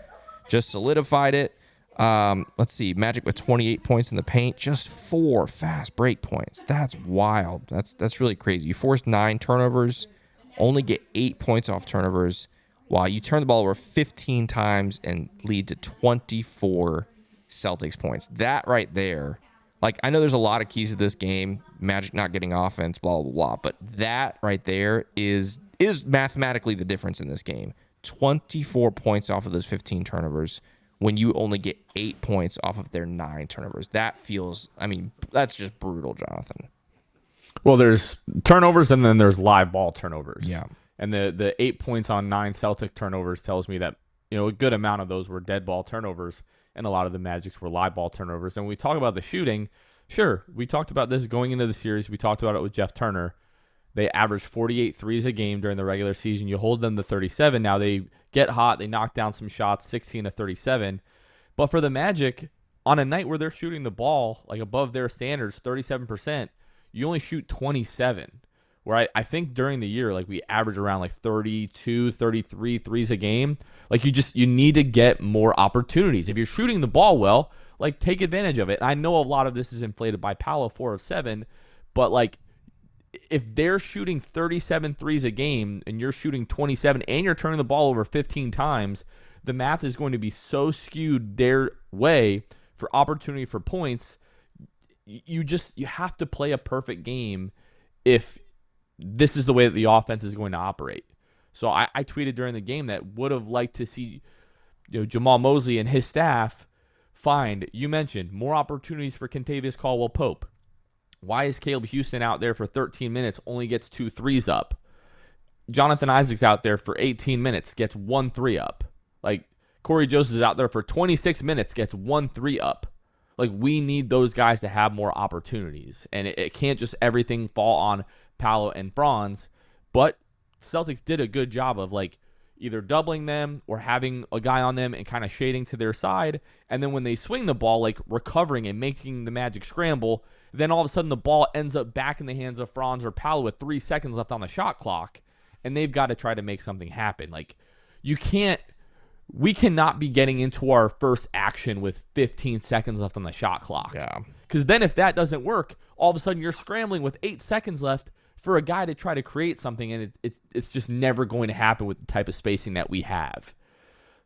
just solidified it. Let's see, Magic with 28 points in the paint, just 4 fast break points. That's wild. That's really crazy. You forced 9 turnovers, only get 8 points off turnovers, while you turn the ball over 15 times and lead to 24 Celtics points. That right there, like, I know there's a lot of keys to this game, Magic not getting offense, blah, blah, blah, but that right there is mathematically the difference in this game. 24 points off of those 15 turnovers when you only get 8 points off of their 9 turnovers. That feels, I mean, that's just brutal, Jonathan. Well, there's turnovers and then there's live ball turnovers. Yeah. And the 8 points on 9 Celtic turnovers tells me that, a good amount of those were dead ball turnovers, and a lot of the Magic's were live ball turnovers. And when we talk about the shooting, sure, we talked about this going into the series. We talked about it with Jeff Turner. They averaged 48 threes a game during the regular season. You hold them to 37. Now they get hot. They knock down some shots, 16 to 37. But for the Magic, on a night where they're shooting the ball like above their standards, 37%, you only shoot 27. Where I think during the year, like, we average around like 32, 33 threes a game. Like, you need to get more opportunities. If you're shooting the ball well, like, take advantage of it. I know a lot of this is inflated by Paolo, 4 of 7, but like, if they're shooting 37 threes a game and you're shooting 27 and you're turning the ball over 15 times, the math is going to be so skewed their way for opportunity for points. You have to play a perfect game if this is the way that the offense is going to operate. So I tweeted during the game that would have liked to see Jamal Mosley and his staff find, you mentioned, more opportunities for Kentavious Caldwell-Pope. Why is Caleb Houston out there for 13 minutes, only gets 2 threes up? Jonathan Isaac's out there for 18 minutes, gets 1 3 up. Like, Corey Joseph is out there for 26 minutes, gets 1 3 up. Like, we need those guys to have more opportunities. And it can't just everything fall on Paolo and Franz. But Celtics did a good job of, like, either doubling them or having a guy on them and kind of shading to their side. And then when they swing the ball, like, recovering and making the Magic scramble, then all of a sudden the ball ends up back in the hands of Franz or Paolo with 3 seconds left on the shot clock. And they've got to try to make something happen. Like, we cannot be getting into our first action with 15 seconds left on the shot clock. Yeah. Because then if that doesn't work, all of a sudden you're scrambling with 8 seconds left for a guy to try to create something, and it's just never going to happen with the type of spacing that we have.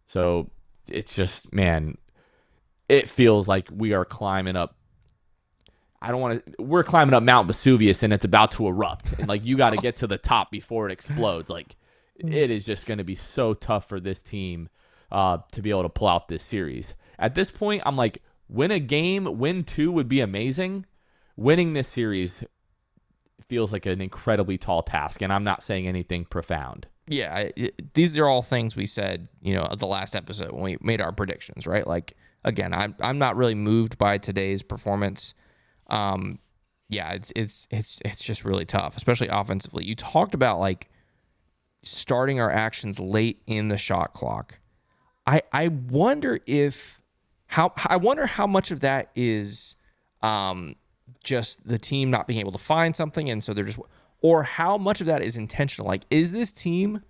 So it's just, man, it feels like we are climbing up. We're climbing up Mount Vesuvius, and it's about to erupt. And, like, you got to get to the top before it explodes. Like, it is just going to be so tough for this team to be able to pull out this series. At this point, I'm like, win 2 would be amazing. Winning this series feels like an incredibly tall task, and I'm not saying anything profound. Yeah, these are all things we said, the last episode when we made our predictions, right? Like, again, I'm not really moved by today's performance. Yeah, it's just really tough, especially offensively. You talked about, like, starting our actions late in the shot clock. I wonder how much of that is just the team not being able to find something, and so they're just, or how much of that is intentional. Like, is this team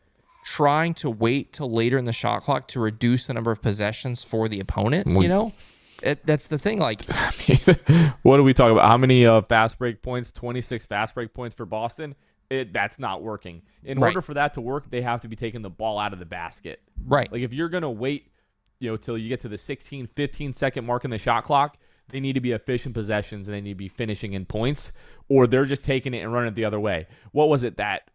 trying to wait till later in the shot clock to reduce the number of possessions for the opponent? That's the thing. Like, I mean, what do we talk about? How many fast break points? 26 fast break points for Boston. That's not working. In order for that to work, they have to be taking the ball out of the basket. Right. Like, if you're going to wait, till you get to the 16, 15 second mark in the shot clock, they need to be efficient possessions and they need to be finishing in points, or they're just taking it and running it the other way. What was it, that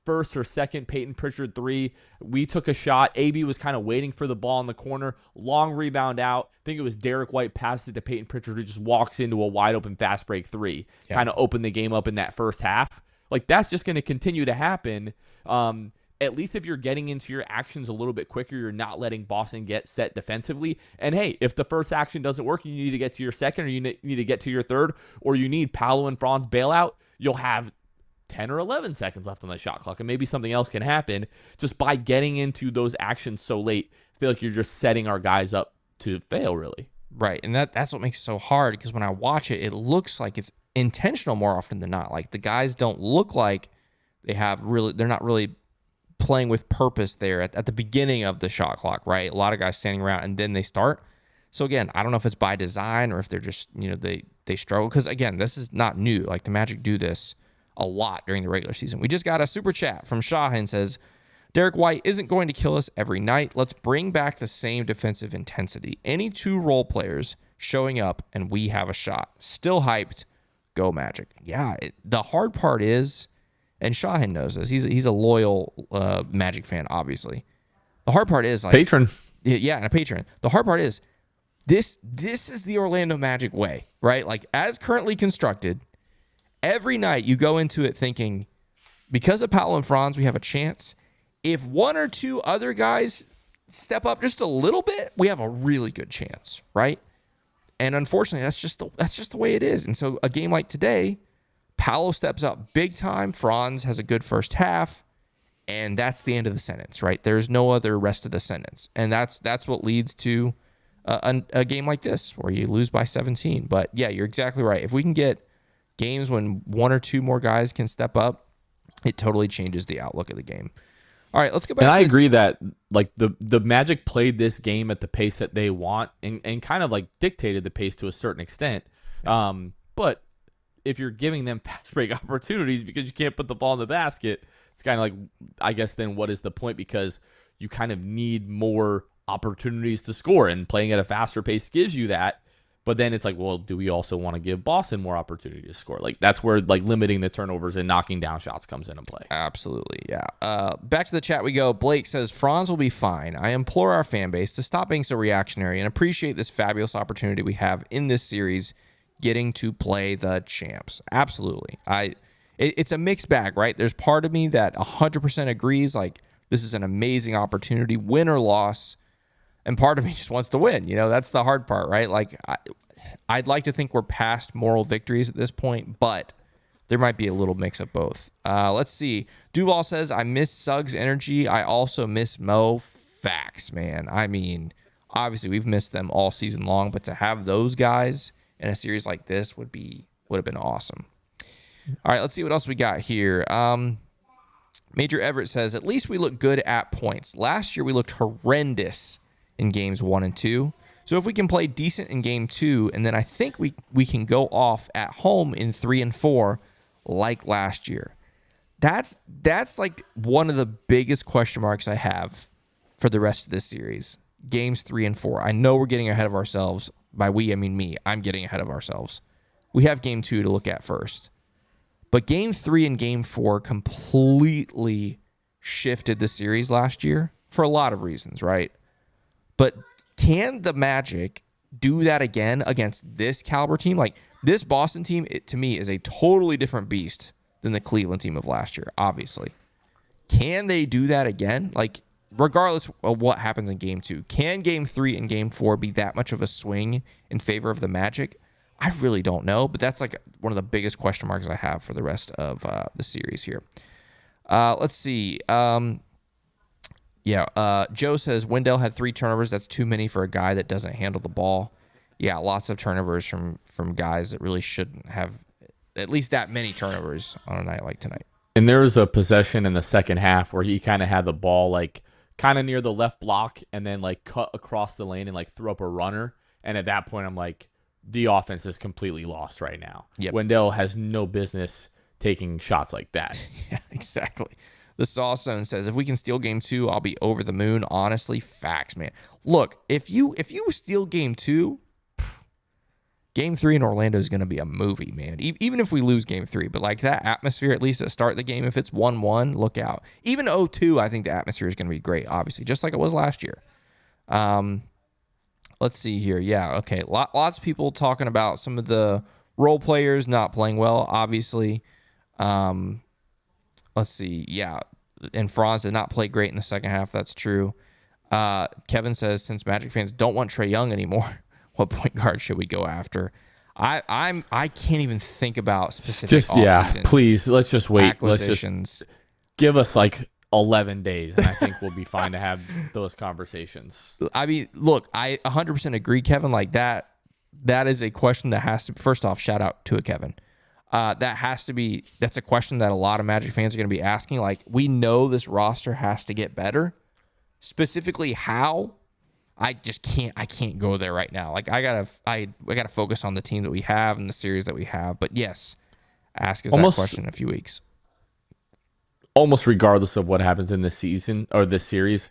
first or second Peyton Pritchard 3? We took a shot. AB was kind of waiting for the ball in the corner. Long rebound out. I think it was Derek White passes it to Peyton Pritchard, who just walks into a wide open fast break 3. Yeah. Kind of opened the game up in that first half. Like, that's just going to continue to happen. At least if you're getting into your actions a little bit quicker, you're not letting Boston get set defensively. And hey, if the first action doesn't work, you need to get to your second, or you need to get to your third, or you need Paolo and Franz bailout, you'll have 10 or 11 seconds left on the shot clock, and maybe something else can happen just by getting into those actions so late. I feel like you're just setting our guys up to fail, really. Right, and that's what makes it so hard, because when I watch it, it looks like it's intentional more often than not. Like, the guys don't look like they're not really playing with purpose there at the beginning of the shot clock, right? A lot of guys standing around and then they start. So again, I don't know if it's by design or if they're just, they struggle, because again, this is not new. Like, the Magic do this a lot during the regular season. We just got a super chat from Shahin, says, Derek White isn't going to kill us every night. Let's bring back the same defensive intensity. Any two role players showing up and we have a shot. Still hyped. Go Magic. Yeah, the hard part is, and Shahin knows this, he's a loyal Magic fan, obviously. The hard part is, like, patron. Yeah, and a patron. The hard part is, this is the Orlando Magic way, right? Like, as currently constructed, every night you go into it thinking, because of Paolo and Franz, we have a chance. If one or two other guys step up just a little bit, we have a really good chance, right? And unfortunately, that's just the way it is. And so a game like today, Paolo steps up big time. Franz has a good first half, and that's the end of the sentence, right? There's no other rest of the sentence, and that's what leads to a game like this where you lose by 17. But yeah, you're exactly right. If we can get games when one or two more guys can step up, it totally changes the outlook of the game. All right, let's go back. And I agree that, like, the Magic played this game at the pace that they want and kind of like dictated the pace to a certain extent. But if you're giving them fast break opportunities because you can't put the ball in the basket, it's kind of like, I guess, then what is the point? Because you kind of need more opportunities to score, and playing at a faster pace gives you that. But then it's like, well, do we also want to give Boston more opportunity to score? Like, that's where, like, limiting the turnovers and knocking down shots comes into play. Absolutely, yeah. Back to the chat we go. Blake says, Franz will be fine. I implore our fan base to stop being so reactionary and appreciate this fabulous opportunity we have in this series, getting to play the champs. Absolutely. It's a mixed bag, right? There's part of me that 100% agrees, like, this is an amazing opportunity, win or loss. And part of me just wants to win. You know, that's the hard part, right? Like, I'd like to think we're past moral victories at this point, but there might be a little mix of both. Let's see. Duval says, I miss Suggs' energy. I also miss Mo. Facts, man. I mean, obviously we've missed them all season long, but to have those guys in a series like this would have been awesome. All right, let's see what else we got here. Major Everett says, at least we look good at points. Last year we looked horrendous in games 1 and 2. So if we can play decent in game 2, and then I think we can go off at home in 3 and 4 like last year. That's like one of the biggest question marks I have for the rest of this series. Games 3 and 4. I know we're getting ahead of ourselves. By we, I mean me. I'm getting ahead of ourselves. We have game 2 to look at first. But game 3 and game 4 completely shifted the series last year for a lot of reasons, right? But can the Magic do that again against this caliber team? Like, this Boston team, to me, is a totally different beast than the Cleveland team of last year, obviously. Can they do that again? Like, regardless of what happens in game 2, can game 3 and game 4 be that much of a swing in favor of the Magic? I really don't know, but that's like one of the biggest question marks I have for the rest of the series here. Let's see. Joe says Wendell had 3 turnovers. That's too many for a guy that doesn't handle the ball. Yeah, lots of turnovers from guys that really shouldn't have at least that many turnovers on a night like tonight. And there was a possession in the second half where he kind of had the ball like kind of near the left block and then like cut across the lane and like threw up a runner. And at that point, I'm like, the offense is completely lost right now. Yep. Wendell has no business taking shots like that. Yeah, exactly. The Sawstone says, if we can steal game 2, I'll be over the moon. Honestly, facts, man. Look, if you steal game 2, game 3 in Orlando is going to be a movie, man. Even if we lose game 3, but like that atmosphere, at least at start the game, if it's 1-1, look out. Even 0-2, I think the atmosphere is going to be great, obviously, just like it was last year. Let's see here. Yeah, okay. Lots of people talking about some of the role players not playing well, obviously. Let's see. Yeah, and Franz did not play great in the second half. That's true. Kevin says, since Magic fans don't want Trae Young anymore, what point guard should we go after? I can't even think about specific offseason please, let's just wait. Acquisitions. Let's just give us like 11 days, and I think we'll be fine to have those conversations. I mean, look, I 100% agree, Kevin. Like that is a question that has to, first off, shout out to Kevin. That's a question that a lot of Magic fans are going to be asking. Like, we know this roster has to get better. Specifically, how? I can't go there right now. Like, I gotta focus on the team that we have and the series that we have. But yes, ask us that question in a few weeks. almost regardless of what happens in this season or this series.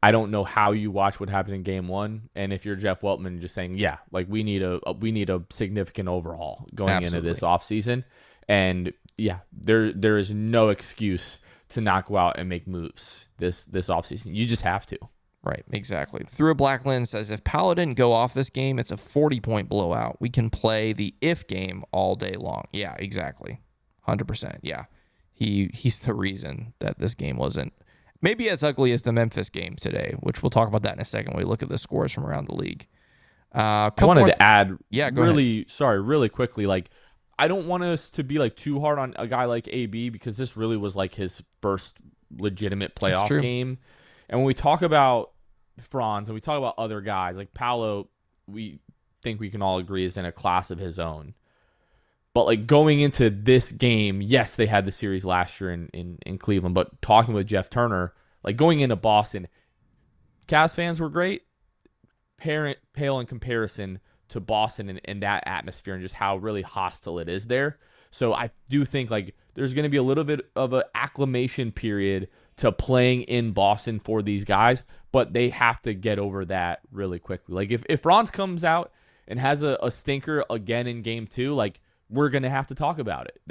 I don't know how you watch what happened in game one. And if you're Jeff Weltman, just saying, yeah, like we need a significant overhaul going into this offseason. And yeah, there is no excuse to not go out and make moves this offseason. You just have to. Right, exactly. Through a Black Lens says, if Paolo didn't go off this game, it's a 40-point blowout. We can play the if game all day long. Yeah, exactly. 100%. Yeah. He's the reason that this game wasn't maybe as ugly as the Memphis game today, which we'll talk about that in a second when we look at the scores from around the league. I wanted to add ahead. Really quickly, like I don't want us to be like too hard on a guy like AB because this really was like his first legitimate playoff game. And when we talk about Franz and we talk about other guys like Paolo, we think we can all agree is in a class of his own. But like going into this game, yes, they had the series last year in Cleveland, but talking with Jeff Turner, like going into Boston, Cavs fans were great, pale in comparison to Boston and that atmosphere and just how really hostile it is there. So I do think like there's going to be a little bit of an acclimation period to playing in Boston for these guys, but they have to get over that really quickly. Like if Franz comes out and has a stinker again in game two, like we're going to have to talk about it.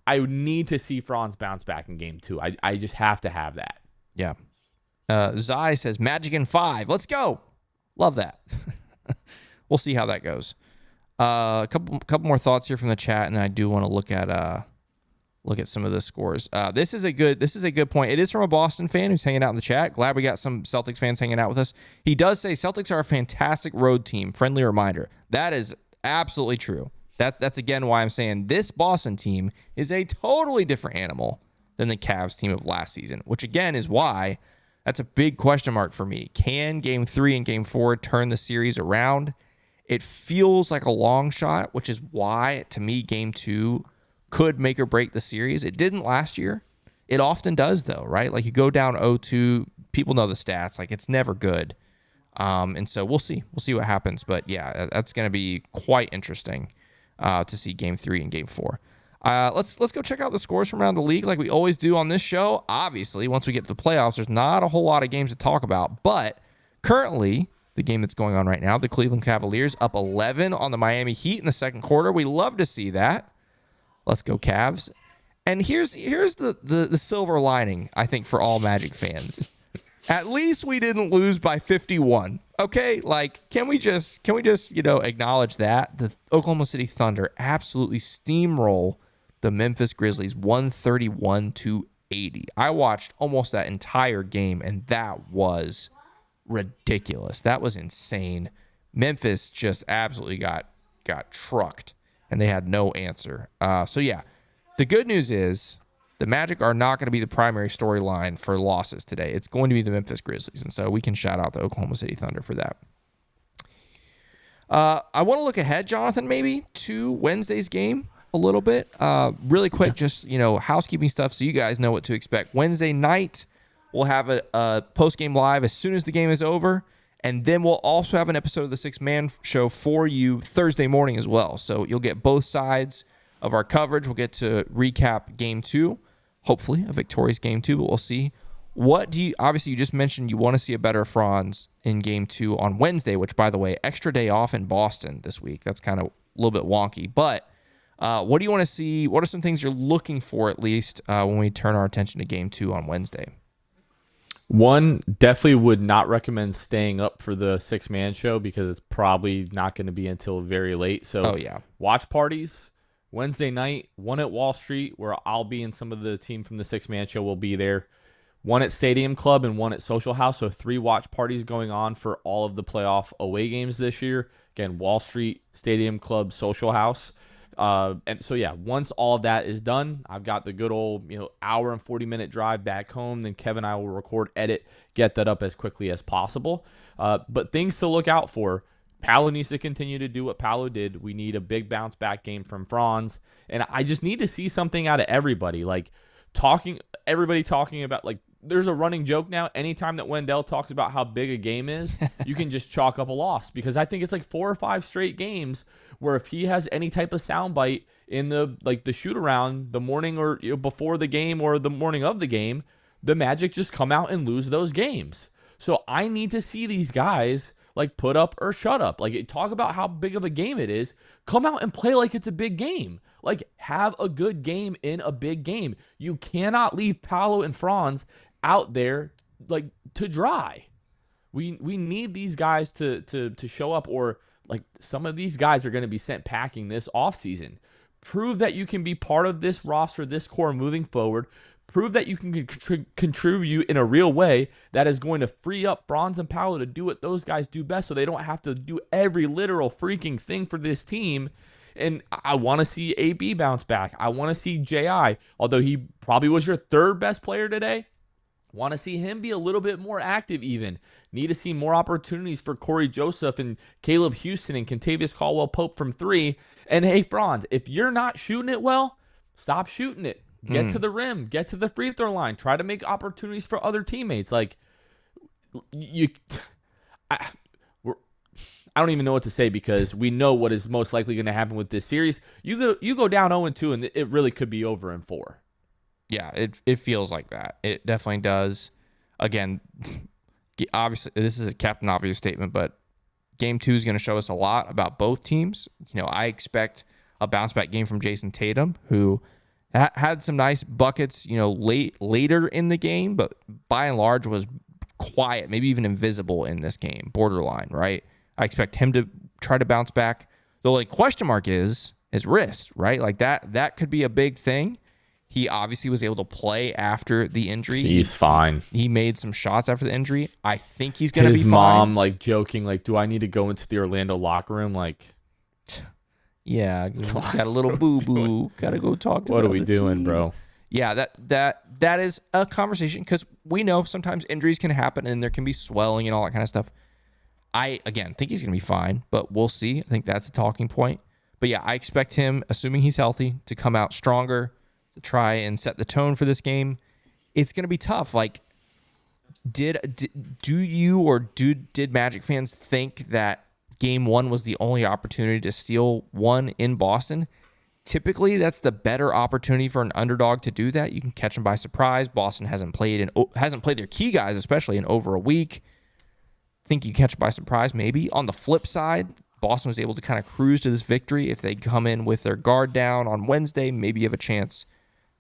I need to see Franz bounce back in game two. I just have to have that. Yeah. Zai says Magic in 5. Let's go. Love that. We'll see how that goes. A couple more thoughts here from the chat, and then I do want to look at some of the scores. This is a good point. It is from a Boston fan who's hanging out in the chat. Glad we got some Celtics fans hanging out with us. He does say Celtics are a fantastic road team. Friendly reminder. That is absolutely true. That's again why I'm saying this Boston team is a totally different animal than the Cavs team of last season, which again is why that's a big question mark for me. Can game 3 and game 4 turn the series around? It feels like a long shot, which is why, to me, game 2 could make or break the series. It didn't last year. It often does, though, right? Like you go down 0-2, people know the stats. Like it's never good. And so we'll see. We'll see what happens. But yeah, that's going to be quite interesting to see game 3 and game 4. Let's go check out the scores from around the league like we always do on this show. Obviously, once we get to the playoffs, there's not a whole lot of games to talk about. But currently, the game that's going on right now, the Cleveland Cavaliers up 11 on the Miami Heat in the second quarter. We love to see that. Let's go Cavs. And here's the silver lining, I think, for all Magic fans. At least we didn't lose by 51. Okay, like can we just acknowledge that the Oklahoma City Thunder absolutely steamroll the Memphis Grizzlies 131-80. I watched almost that entire game, and that was ridiculous. That was insane. Memphis just absolutely got trucked, and they had no answer. So yeah, the good news is the Magic are not going to be the primary storyline for losses today. It's going to be the Memphis Grizzlies, and so we can shout out the Oklahoma City Thunder for that. I want to look ahead, Jonathan, maybe to Wednesday's game a little bit. Really quick, just housekeeping stuff so you guys know what to expect. Wednesday night, we'll have a post-game live as soon as the game is over, and then we'll also have an episode of the Six Man Show for you Thursday morning as well. So you'll get both sides of our coverage. We'll get to recap Game 2. Hopefully a victorious game 2, but we'll see. Obviously you just mentioned you want to see a better Franz in game 2 on Wednesday, which by the way, extra day off in Boston this week. That's kind of a little bit wonky, but what do you want to see? What are some things you're looking for at least when we turn our attention to game 2 on Wednesday? One, definitely would not recommend staying up for the six-man show because it's probably not going to be until very late. So watch parties. Wednesday night, one at Wall Street, where I'll be and some of the team from the six-man show will be there. One at Stadium Club and one at Social House. So 3 watch parties going on for all of the playoff away games this year. Again, Wall Street, Stadium Club, Social House. And so, yeah, once all of that is done, I've got the good old hour and 40-minute drive back home. Then Kevin and I will record, edit, get that up as quickly as possible. But things to look out for. Paolo needs to continue to do what Paolo did. We need a big bounce back game from Franz. And I just need to see something out of everybody. Everybody talking about there's a running joke now. Anytime that Wendell talks about how big a game is, you can just chalk up a loss, because I think it's like 4 or 5 straight games where if he has any type of soundbite in the shoot around the morning or before the game or the morning of the game, the Magic just come out and lose those games. So I need to see these guys like put up or shut up. Like, talk about how big of a game it is. Come out and play like it's a big game. Like, have a good game in a big game. You cannot leave Paolo and Franz out there like to dry. We need these guys to show up, or like some of these guys are going to be sent packing this offseason. Prove that you can be part of this roster, this core moving forward. Prove that you can contribute in a real way that is going to free up Franz and Paolo to do what those guys do best, so they don't have to do every literal freaking thing for this team. And I want to see AB bounce back. I want to see JI, although he probably was your 3rd best player today. Want to see him be a little bit more active even. Need to see more opportunities for Corey Joseph and Caleb Houston and Kentavious Caldwell-Pope from 3. And hey, Franz, if you're not shooting it well, stop shooting it. Get to the rim. Get to the free throw line. Try to make opportunities for other teammates. Like, I don't even know what to say, because we know what is most likely going to happen with this series. You go down 0-2, and it really could be over in 4. Yeah, it feels like that. It definitely does. Again, obviously, this is a Captain Obvious statement, but Game 2 is going to show us a lot about both teams. I expect a bounce back game from Jason Tatum, who had some nice buckets, later in the game, but by and large was quiet, maybe even invisible in this game, borderline, right? I expect him to try to bounce back. The only question mark is his wrist, right? Like that could be a big thing. He obviously was able to play after the injury. He's fine. He made some shots after the injury. I think he's going to be fine. His mom, like, joking, like, do I need to go into the Orlando locker room? Like, yeah, got a little boo-boo. Got to go talk to what are we the doing, team. bro? Yeah, that is a conversation, because we know sometimes injuries can happen and there can be swelling and all that kind of stuff. I, again, think he's going to be fine, but we'll see. I think that's a talking point. But yeah, I expect him, assuming he's healthy, to come out stronger, to try and set the tone for this game. It's going to be tough. Like, did Magic fans think that Game 1 was the only opportunity to steal one in Boston? Typically, that's the better opportunity for an underdog to do that. You can catch them by surprise. Boston hasn't played their key guys, especially, in over a week. Think you catch them by surprise, maybe. On the flip side, Boston was able to kind of cruise to this victory. If they come in with their guard down on Wednesday, maybe you have a chance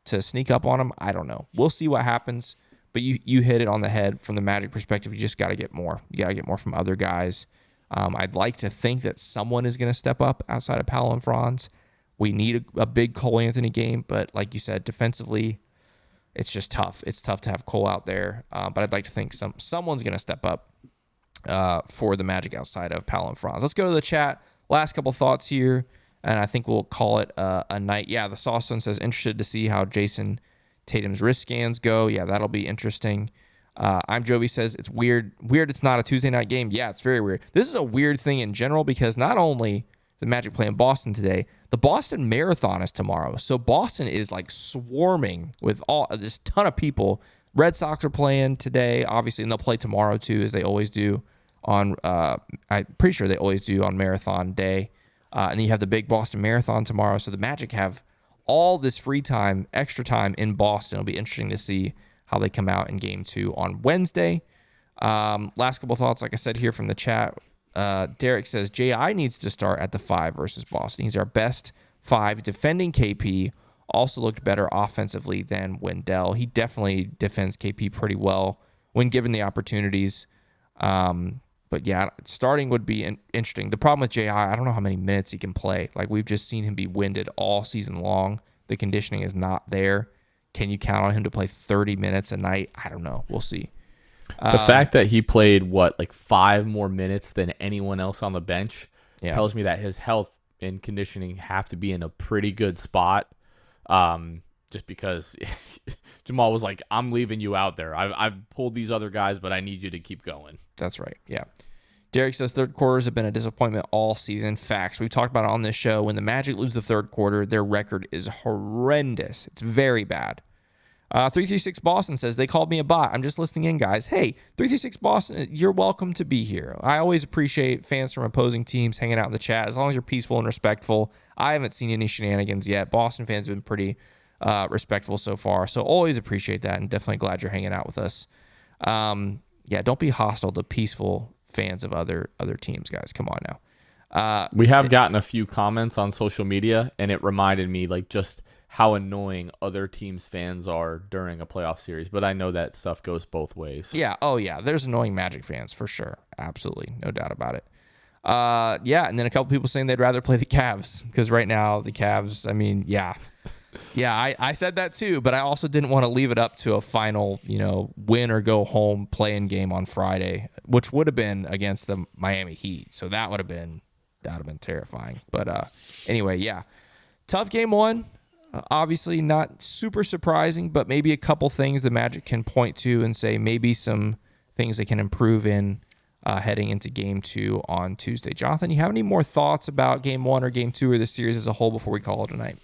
to sneak up on them. I don't know. We'll see what happens. But you hit it on the head. From the Magic perspective, you just got to get more. You got to get more from other guys. I'd like to think that someone is going to step up outside of Paolo and Franz. We need a big Cole Anthony game, but like you said, defensively, it's just tough. It's tough to have Cole out there. But I'd like to think someone's going to step up for the Magic outside of Paolo and Franz. Let's go to the chat. Last couple thoughts here, and I think we'll call it a night. Yeah, the Sawstone says, interested to see how Jason Tatum's wrist scans go. Yeah, that'll be interesting. I'm Jovi says, it's weird it's not a Tuesday night game. Yeah, it's very weird. This is a weird thing in general, because not only the Magic play in Boston today, the Boston Marathon is tomorrow. So Boston is like swarming with this ton of people. Red Sox are playing today, obviously, and they'll play tomorrow too, as they always do on, I'm pretty sure they always do on Marathon Day. And then you have the big Boston Marathon tomorrow. So the Magic have all this free time, extra time in Boston. It'll be interesting to see how they come out in Game 2 on Wednesday. Last couple thoughts, like I said here from the chat. Derek says, J.I. needs to start at the 5 versus Boston. He's our best 5 defending KP. Also looked better offensively than Wendell. He definitely defends KP pretty well when given the opportunities. But yeah, starting would be interesting. The problem with J.I., I don't know how many minutes he can play. Like, we've just seen him be winded all season long. The conditioning is not there. Can you count on him to play 30 minutes a night? I don't know. We'll see. The fact that he played, 5 more minutes than anyone else on the bench tells me that his health and conditioning have to be in a pretty good spot. Just because Jamal was like, I'm leaving you out there. I've pulled these other guys, but I need you to keep going. That's right. Yeah. Derek says third quarters have been a disappointment all season. Facts. We've talked about it on this show. When the Magic lose the third quarter, their record is horrendous. It's very bad. 336 Boston says, they called me a bot. I'm just listening in, guys. Hey, 336 Boston, you're welcome to be here. I always appreciate fans from opposing teams hanging out in the chat, as long as you're peaceful and respectful. I haven't seen any shenanigans yet. Boston fans have been pretty respectful so far, so always appreciate that, and definitely glad you're hanging out with us. Yeah, don't be hostile to peaceful fans of other teams, guys. Come on now. We have gotten a few comments on social media, and it reminded me just how annoying other teams' fans are during a playoff series. But I know that stuff goes both ways. Yeah. Oh, yeah. There's annoying Magic fans for sure. Absolutely. No doubt about it. Yeah. And then a couple people saying they'd rather play the Cavs because right now the Cavs, I mean, yeah. Yeah, I said that too, but I also didn't want to leave it up to a final, win or go home playing game on Friday, which would have been against the Miami Heat. So that would have been terrifying. But anyway, yeah. Tough game one. Obviously not super surprising, but maybe a couple things the Magic can point to and say maybe some things they can improve in heading into game two on Tuesday. Jonathan, you have any more thoughts about game one or game two or the series as a whole before we call it a night?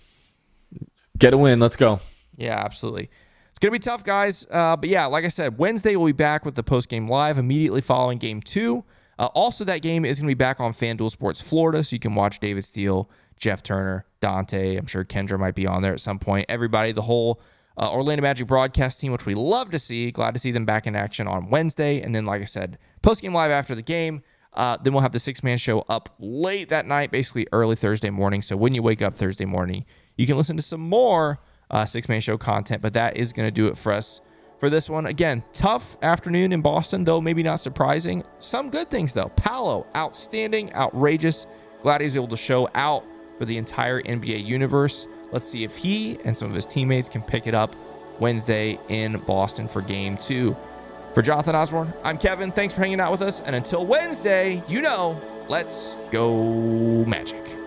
Get a win. Let's go. Yeah, absolutely. It's going to be tough, guys. But yeah, like I said, Wednesday we'll be back with the post-game live immediately following game two. Also, that game is going to be back on FanDuel Sports Florida, so you can watch David Steele, Jeff Turner, Dante. I'm sure Kendra might be on there at some point. Everybody, the whole Orlando Magic broadcast team, which we love to see. Glad to see them back in action on Wednesday. And then, like I said, post-game live after the game. Then we'll have the six-man show up late that night, basically early Thursday morning. So when you wake up Thursday morning, you can listen to some more six-man show content. But that is going to do it for us for this one. Again, tough afternoon in Boston, though maybe not surprising. Some good things, though. Paolo, outstanding, outrageous. Glad he was able to show out for the entire NBA universe. Let's see if he and some of his teammates can pick it up Wednesday in Boston for game two. For Jonathan Osborne, I'm Kevin. Thanks for hanging out with us. And until Wednesday, let's go Magic.